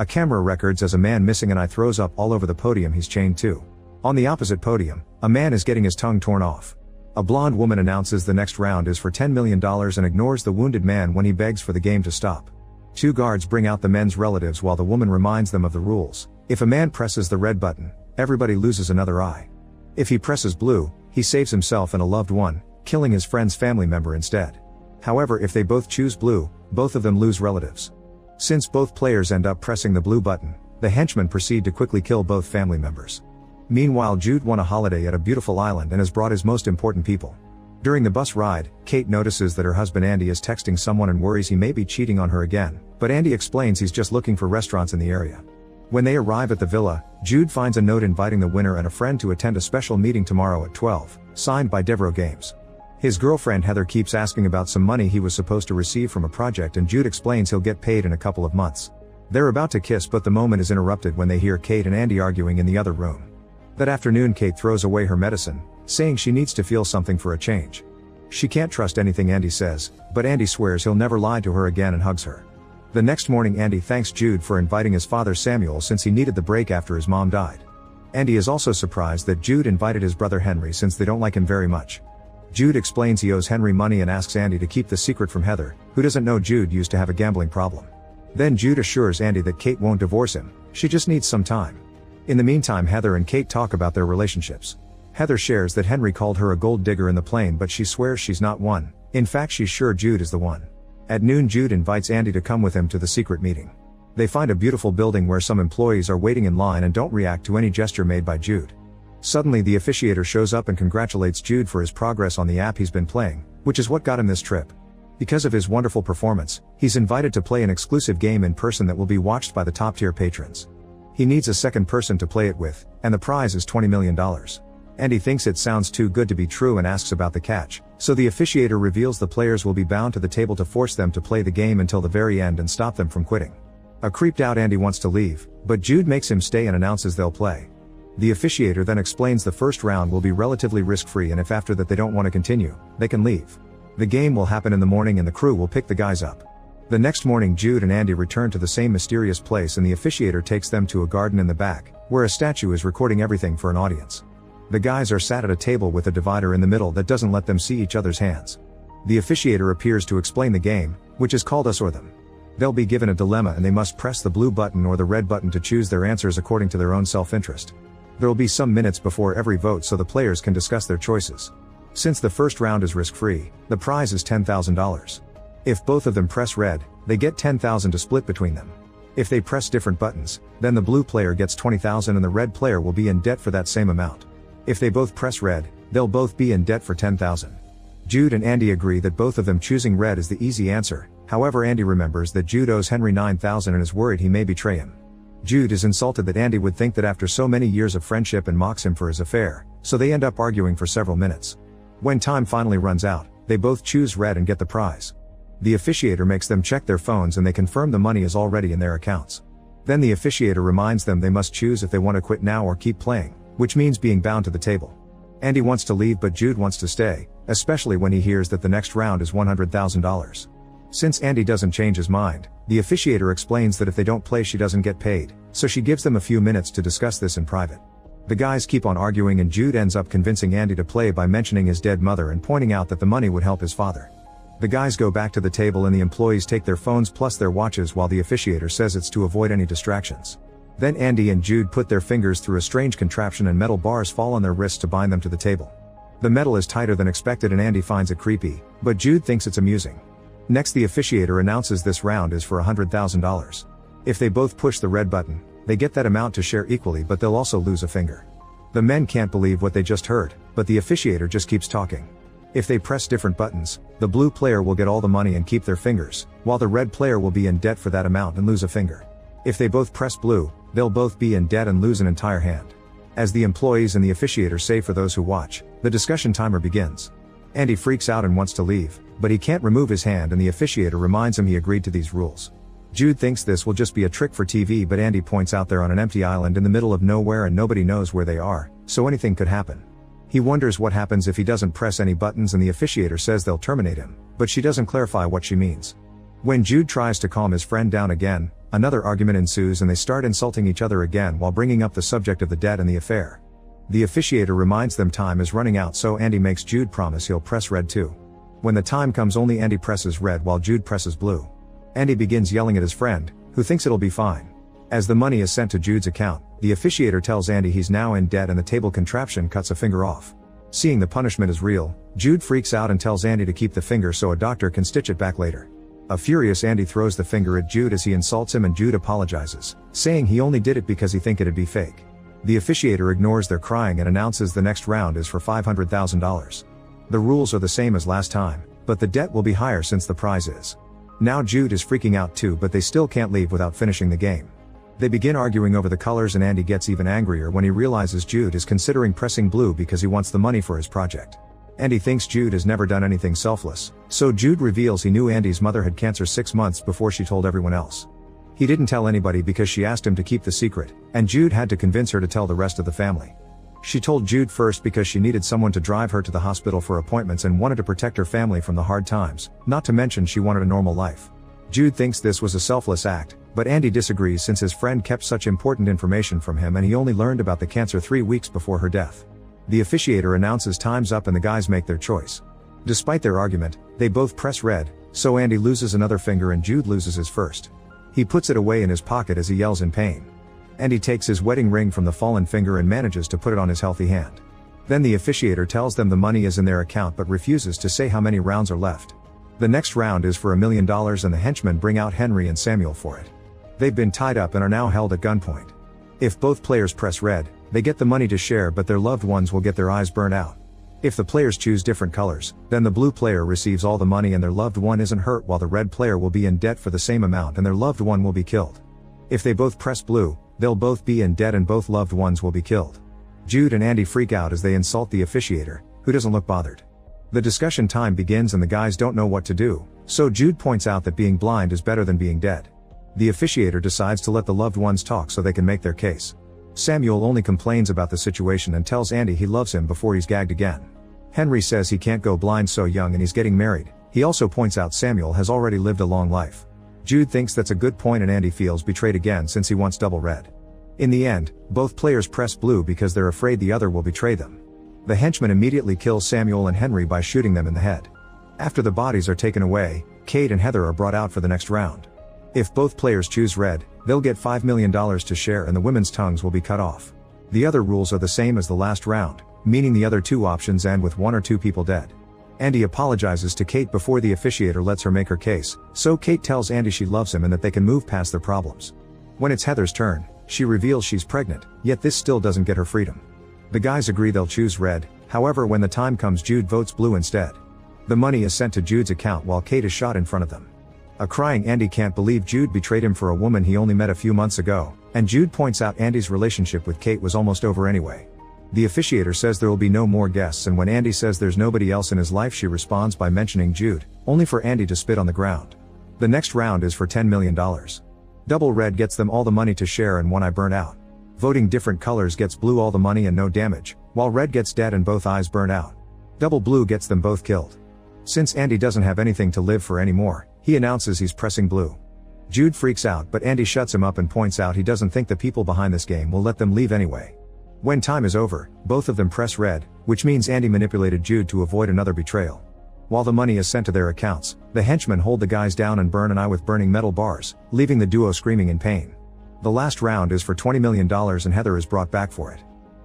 A camera records as a man missing an eye throws up all over the podium he's chained to. On the opposite podium, a man is getting his tongue torn off. A blonde woman announces the next round is for $10 million and ignores the wounded man when he begs for the game to stop. Two guards bring out the men's relatives while the woman reminds them of the rules. If a man presses the red button, everybody loses another eye. If he presses blue, he saves himself and a loved one, killing his friend's family member instead. However, if they both choose blue, both of them lose relatives. Since both players end up pressing the blue button, the henchmen proceed to quickly kill both family members. Meanwhile, Jude won a holiday at a beautiful island and has brought his most important people. During the bus ride, Kate notices that her husband Andy is texting someone and worries he may be cheating on her again, but Andy explains he's just looking for restaurants in the area. When they arrive at the villa, Jude finds a note inviting the winner and a friend to attend a special meeting tomorrow at 12, signed by Devereaux Games. His girlfriend Heather keeps asking about some money he was supposed to receive from a project and Jude explains he'll get paid in a couple of months. They're about to kiss but the moment is interrupted when they hear Kate and Andy arguing in the other room. That afternoon Kate throws away her medicine, saying she needs to feel something for a change. She can't trust anything Andy says, but Andy swears he'll never lie to her again and hugs her. The next morning Andy thanks Jude for inviting his father Samuel since he needed the break after his mom died. Andy is also surprised that Jude invited his brother Henry since they don't like him very much. Jude explains he owes Henry money and asks Andy to keep the secret from Heather, who doesn't know Jude used to have a gambling problem. Then Jude assures Andy that Kate won't divorce him, she just needs some time. In the meantime, Heather and Kate talk about their relationships. Heather shares that Henry called her a gold digger in the plane but she swears she's not one, in fact she's sure Jude is the one. At noon Jude invites Andy to come with him to the secret meeting. They find a beautiful building where some employees are waiting in line and don't react to any gesture made by Jude. Suddenly the officiator shows up and congratulates Jude for his progress on the app he's been playing, which is what got him this trip. Because of his wonderful performance, he's invited to play an exclusive game in person that will be watched by the top-tier patrons. He needs a second person to play it with, and the prize is $20 million. Andy thinks it sounds too good to be true and asks about the catch, so the officiator reveals the players will be bound to the table to force them to play the game until the very end and stop them from quitting. A creeped out Andy wants to leave, but Jude makes him stay and announces they'll play. The officiator then explains the first round will be relatively risk-free and if after that they don't want to continue, they can leave. The game will happen in the morning and the crew will pick the guys up. The next morning Jude and Andy return to the same mysterious place and the officiator takes them to a garden in the back, where a statue is recording everything for an audience. The guys are sat at a table with a divider in the middle that doesn't let them see each other's hands. The officiator appears to explain the game, which is called Us or Them. They'll be given a dilemma and they must press the blue button or the red button to choose their answers according to their own self-interest. There'll be some minutes before every vote so the players can discuss their choices. Since the first round is risk-free, the prize is $10,000. If both of them press red, they get $10,000 to split between them. If they press different buttons, then the blue player gets $20,000 and the red player will be in debt for that same amount. If they both press red, they'll both be in debt for $10,000. Jude and Andy agree that both of them choosing red is the easy answer, however Andy remembers that Jude owes Henry $9,000 and is worried he may betray him. Jude is insulted that Andy would think that after so many years of friendship and mocks him for his affair, so they end up arguing for several minutes. When time finally runs out, they both choose red and get the prize. The officiator makes them check their phones and they confirm the money is already in their accounts. Then the officiator reminds them they must choose if they want to quit now or keep playing, which means being bound to the table. Andy wants to leave but Jude wants to stay, especially when he hears that the next round is $100,000. Since Andy doesn't change his mind, the officiator explains that if they don't play she doesn't get paid, so she gives them a few minutes to discuss this in private. The guys keep on arguing and Jude ends up convincing Andy to play by mentioning his dead mother and pointing out that the money would help his father. The guys go back to the table and the employees take their phones plus their watches while the officiator says it's to avoid any distractions. Then Andy and Jude put their fingers through a strange contraption and metal bars fall on their wrists to bind them to the table. The metal is tighter than expected and Andy finds it creepy, but Jude thinks it's amusing. Next the officiator announces this round is for $100,000. If they both push the red button, they get that amount to share equally but they'll also lose a finger. The men can't believe what they just heard, but the officiator just keeps talking. If they press different buttons, the blue player will get all the money and keep their fingers, while the red player will be in debt for that amount and lose a finger. If they both press blue, they'll both be in debt and lose an entire hand. As the employees and the officiator say for those who watch, the discussion timer begins. Andy freaks out and wants to leave, but he can't remove his hand and the officiator reminds him he agreed to these rules. Jude thinks this will just be a trick for TV but Andy points out they're on an empty island in the middle of nowhere and nobody knows where they are, so anything could happen. He wonders what happens if he doesn't press any buttons and the officiator says they'll terminate him, but she doesn't clarify what she means. When Jude tries to calm his friend down again, Another argument ensues and they start insulting each other again while bringing up the subject of the debt and the affair. The officiator reminds them time is running out, so Andy makes Jude promise he'll press red too. When the time comes, only Andy presses red while Jude presses blue. Andy begins yelling at his friend, who thinks it'll be fine. As the money is sent to Jude's account, the officiator tells Andy he's now in debt and the table contraption cuts a finger off. Seeing the punishment is real, Jude freaks out and tells Andy to keep the finger so a doctor can stitch it back later. A furious Andy throws the finger at Jude as he insults him, and Jude apologizes, saying he only did it because he think it'd be fake. The officiator ignores their crying and announces the next round is for $500,000. The rules are the same as last time, but the debt will be higher since the prize is. Now Jude is freaking out too, but they still can't leave without finishing the game. They begin arguing over the colors and Andy gets even angrier when he realizes Jude is considering pressing blue because he wants the money for his project. Andy thinks Jude has never done anything selfless, so Jude reveals he knew Andy's mother had cancer 6 months before she told everyone else. He didn't tell anybody because she asked him to keep the secret, and Jude had to convince her to tell the rest of the family. She told Jude first because she needed someone to drive her to the hospital for appointments and wanted to protect her family from the hard times, not to mention she wanted a normal life. Jude thinks this was a selfless act, but Andy disagrees since his friend kept such important information from him and he only learned about the cancer 3 weeks before her death. The officiator announces time's up and the guys make their choice. Despite their argument, they both press red, so Andy loses another finger and Jude loses his first. He puts it away in his pocket as he yells in pain. Andy takes his wedding ring from the fallen finger and manages to put it on his healthy hand. Then the officiator tells them the money is in their account but refuses to say how many rounds are left. The next round is for $1 million and the henchmen bring out Henry and Samuel for it. They've been tied up and are now held at gunpoint. If both players press red, they get the money to share, but their loved ones will get their eyes burned out. If the players choose different colors, then the blue player receives all the money and their loved one isn't hurt, while the red player will be in debt for the same amount and their loved one will be killed. If they both press blue, they'll both be in debt and both loved ones will be killed. Jude and Andy freak out as they insult the officiator, who doesn't look bothered. The discussion time begins and the guys don't know what to do, so Jude points out that being blind is better than being dead. The officiator decides to let the loved ones talk so they can make their case. Samuel only complains about the situation and tells Andy he loves him before he's gagged again. Henry says he can't go blind so young and he's getting married. He also points out Samuel has already lived a long life. Jude thinks that's a good point and Andy feels betrayed again since he wants double red. In the end, both players press blue because they're afraid the other will betray them. The henchman immediately kills Samuel and Henry by shooting them in the head. After the bodies are taken away, Kate and Heather are brought out for the next round. If both players choose red, they'll get $5 million to share and the women's tongues will be cut off. The other rules are the same as the last round, meaning the other two options end with 1 or 2 people dead. Andy apologizes to Kate before the officiator lets her make her case, so Kate tells Andy she loves him and that they can move past their problems. When it's Heather's turn, she reveals she's pregnant, yet this still doesn't get her freedom. The guys agree they'll choose red, however when the time comes Jude votes blue instead. The money is sent to Jude's account while Kate is shot in front of them. A crying Andy can't believe Jude betrayed him for a woman he only met a few months ago, and Jude points out Andy's relationship with Kate was almost over anyway. The officiator says there will be no more guests, and when Andy says there's nobody else in his life she responds by mentioning Jude, only for Andy to spit on the ground. The next round is for $10 million. Double red gets them all the money to share and one eye burnt out. Voting different colors gets blue all the money and no damage, while red gets dead and both eyes burn out. Double blue gets them both killed. Since Andy doesn't have anything to live for anymore, he announces he's pressing blue. Jude freaks out but Andy shuts him up and points out he doesn't think the people behind this game will let them leave anyway. When time is over, both of them press red, which means Andy manipulated Jude to avoid another betrayal. While the money is sent to their accounts, the henchmen hold the guys down and burn an eye with burning metal bars, leaving the duo screaming in pain. The last round is for $20 million and Heather is brought back for it.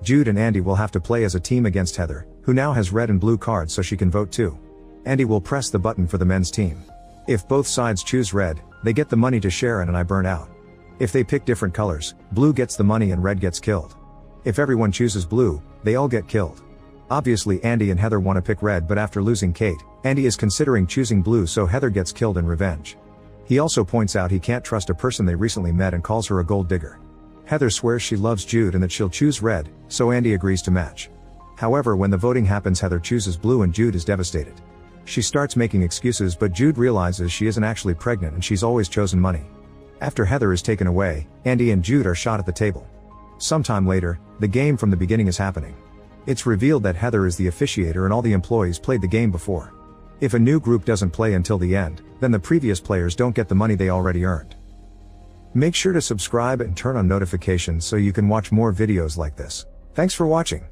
Jude and Andy will have to play as a team against Heather, who now has red and blue cards so she can vote too. Andy will press the button for the men's team. If both sides choose red, they get the money to share and an eye burn out. If they pick different colors, blue gets the money and red gets killed. If everyone chooses blue, they all get killed. Obviously Andy and Heather want to pick red, but after losing Kate, Andy is considering choosing blue so Heather gets killed in revenge. He also points out he can't trust a person they recently met and calls her a gold digger. Heather swears she loves Jude and that she'll choose red, so Andy agrees to match. However, when the voting happens Heather chooses blue and Jude is devastated. She starts making excuses but Jude realizes she isn't actually pregnant and she's always chosen money. After Heather is taken away, Andy and Jude are shot at the table. Sometime later, the game from the beginning is happening. It's revealed that Heather is the officiator and all the employees played the game before. If a new group doesn't play until the end, then the previous players don't get the money they already earned. Make sure to subscribe and turn on notifications so you can watch more videos like this. Thanks for watching.